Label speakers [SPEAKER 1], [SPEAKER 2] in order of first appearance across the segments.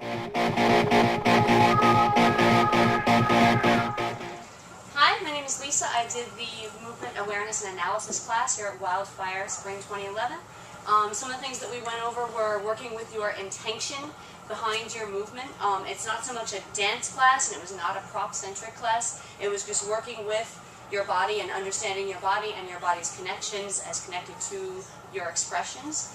[SPEAKER 1] Hi, my name is Lisa. I did the Movement Awareness and Analysis class here at Wildfire Spring 2011. Some of the things that we went over were working with your intention behind your movement. It's not so much a dance class, and it was not a prop-centric class. It was just working with your body and understanding your body and your body's connections as connected to your expressions.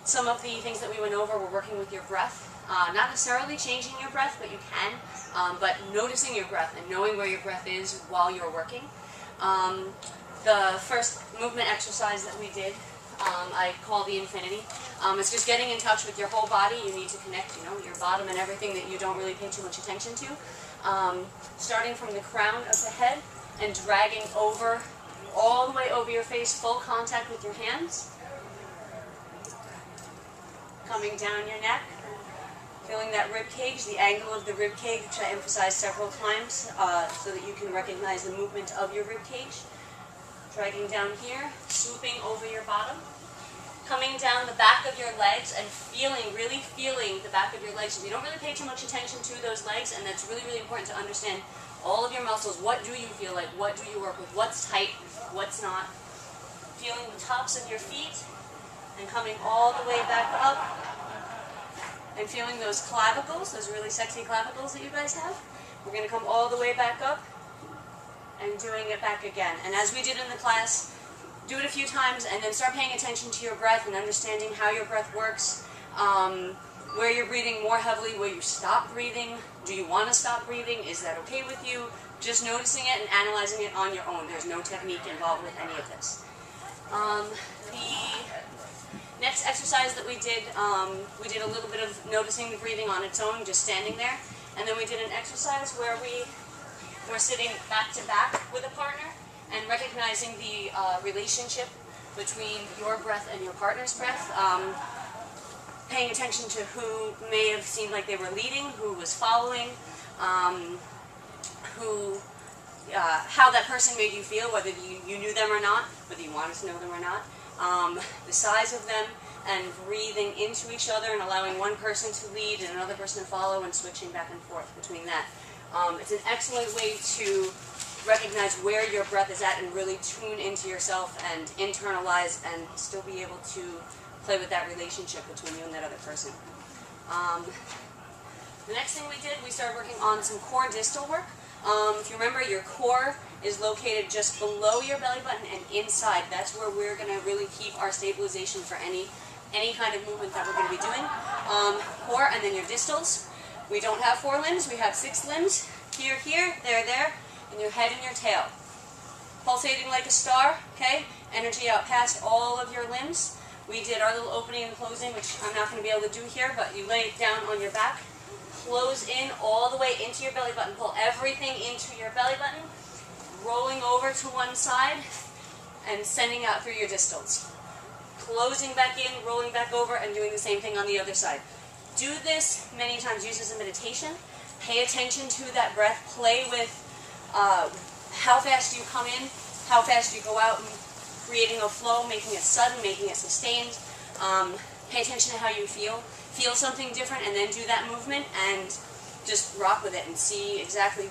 [SPEAKER 1] Some of the things that we went over were working with your breath. Not necessarily changing your breath, but you can, but noticing your breath and knowing where your breath is while you're working. The first movement exercise that we did, I call the infinity. It's just getting in touch with your whole body. You need to connect, your bottom and everything that you don't really pay too much attention to. Starting from the crown of the head and dragging over, all the way over your face, full contact with your hands. Coming down your neck. Feeling that rib cage, the angle of the rib cage, which I emphasized several times, so that you can recognize the movement of your rib cage. Dragging down here, swooping over your bottom. Coming down the back of your legs and really feeling the back of your legs. You don't really pay too much attention to those legs, and that's really, really important to understand all of your muscles. What do you feel like? What do you work with? What's tight? What's not? Feeling the tops of your feet and coming all the way back up. And feeling those clavicles, those really sexy clavicles that you guys have. We're going to come all the way back up and doing it back again. And as we did in the class, do it a few times and then start paying attention to your breath and understanding how your breath works, where you're breathing more heavily, where you stop breathing. Do you want to stop breathing? Is that okay with you? Just noticing it and analyzing it on your own. There's no technique involved with any of this. The next exercise that we did a little bit of noticing the breathing on its own, just standing there. And then we did an exercise where we were sitting back to back with a partner and recognizing the relationship between your breath and your partner's breath. Paying attention to who may have seemed like they were leading, who was following, how that person made you feel, whether you knew them or not, whether you wanted to know them or not. The size of them, and breathing into each other and allowing one person to lead and another person to follow and switching back and forth between that. It's an excellent way to recognize where your breath is at and really tune into yourself and internalize and still be able to play with that relationship between you and that other person. The next thing we did, we started working on some core distal work. If you remember, your core is located just below your belly button and inside. That's where we're going to really keep our stabilization for any kind of movement that we're going to be doing. Core, and then your distals. We don't have 4 limbs, we have 6 limbs. Here, there, and your head and your tail. Pulsating like a star, okay? Energy out past all of your limbs. We did our little opening and closing, which I'm not going to be able to do here, but you lay it down on your back. Close in all the way into your belly button. Pull everything into your belly button. Rolling over to one side and sending out through your distals. Closing back in, rolling back over, and doing the same thing on the other side. Do this many times. Use this as a meditation. Pay attention to that breath. Play with how fast you come in, how fast you go out, and creating a flow, making it sudden, making it sustained. Pay attention to how you feel. Feel something different and then do that movement and just rock with it and see exactly,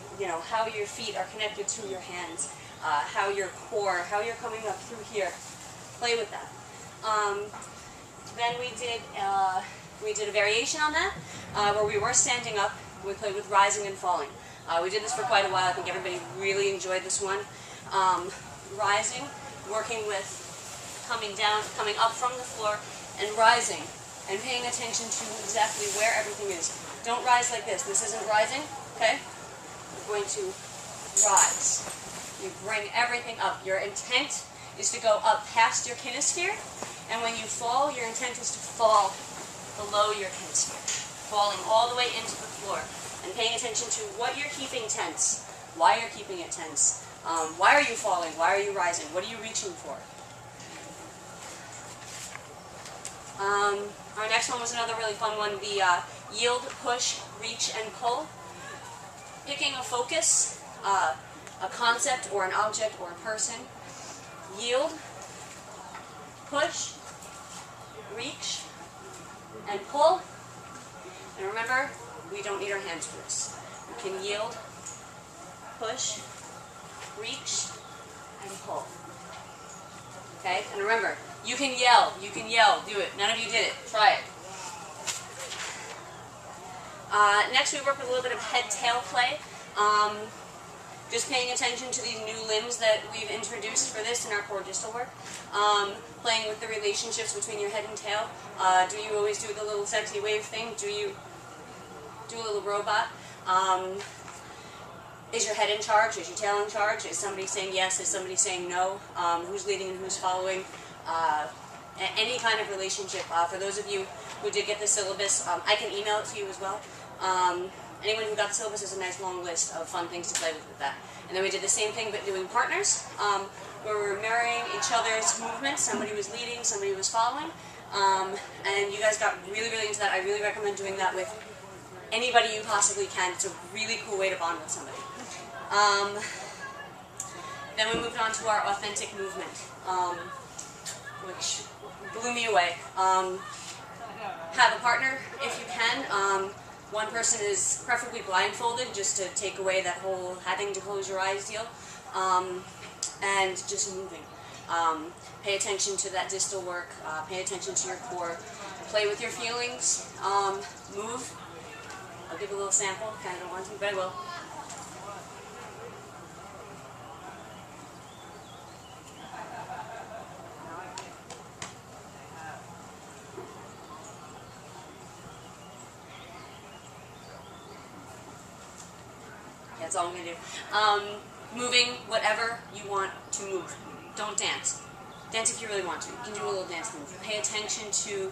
[SPEAKER 1] how your feet are connected to your hands, how your core, how you're coming up through here. Play with that. Then we did a variation on that, where we were standing up. We played with rising and falling. We did this for quite a while. I think everybody really enjoyed this one. Rising, working with coming down, coming up from the floor, and rising, and paying attention to exactly where everything is. Don't rise like this. This isn't rising, okay? You're going to rise. You bring everything up. Your intent is to go up past your kinesphere, and when you fall, your intent is to fall below your kinesphere, falling all the way into the floor, and paying attention to what you're keeping tense, why you're keeping it tense, why are you falling, why are you rising, what are you reaching for? Our next one was another really fun one, the yield, push, reach, and pull. Picking a focus, a concept or an object or a person. Yield, push, reach, and pull. And remember, we don't need our hands for this. We can yield, push, reach, and pull. Okay? And remember, you can yell, do it. None of you did it. Try it. Next we work with a little bit of head-tail play. Just paying attention to these new limbs that we've introduced for this in our core distal work. Playing with the relationships between your head and tail. Do you always do the little sexy wave thing? Do you do a little robot? Is your head in charge? Is your tail in charge? Is somebody saying yes? Is somebody saying no? Who's leading and who's following? Any kind of relationship. For those of you who did get the syllabus, I can email it to you as well. Anyone who got the syllabus is a nice long list of fun things to play with that. And then we did the same thing but doing partners, where we were mirroring each other's movements. Somebody was leading, somebody was following. And you guys got really, really into that. I really recommend doing that with anybody you possibly can. It's a really cool way to bond with somebody. Then we moved on to our authentic movement, which blew me away. Have a partner if you can. One person is preferably blindfolded, just to take away that whole having to close your eyes deal, and just moving. Pay attention to that distal work, pay attention to your core, play with your feelings, move. I'll give a little sample, kind of don't want to, but I will. That's all I'm going to do. Moving whatever you want to move. Don't dance. Dance if you really want to. You can do a little dance move. Pay attention to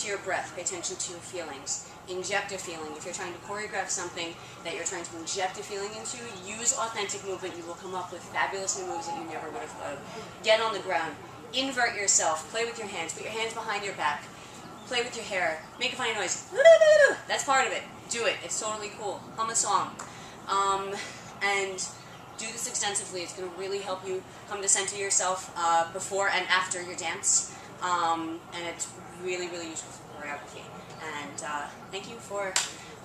[SPEAKER 1] your breath. Pay attention to your feelings. Inject a feeling. If you're trying to choreograph something that you're trying to inject a feeling into, use authentic movement. You will come up with fabulous new moves that you never would have thought of. Get on the ground. Invert yourself. Play with your hands. Put your hands behind your back. Play with your hair. Make a funny noise. That's part of it. Do it. It's totally cool. Hum a song. And do this extensively. It's going to really help you come to center yourself before and after your dance. And it's really, really useful for choreography. And thank you for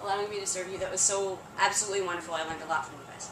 [SPEAKER 1] allowing me to serve you. That was so absolutely wonderful. I learned a lot from you guys.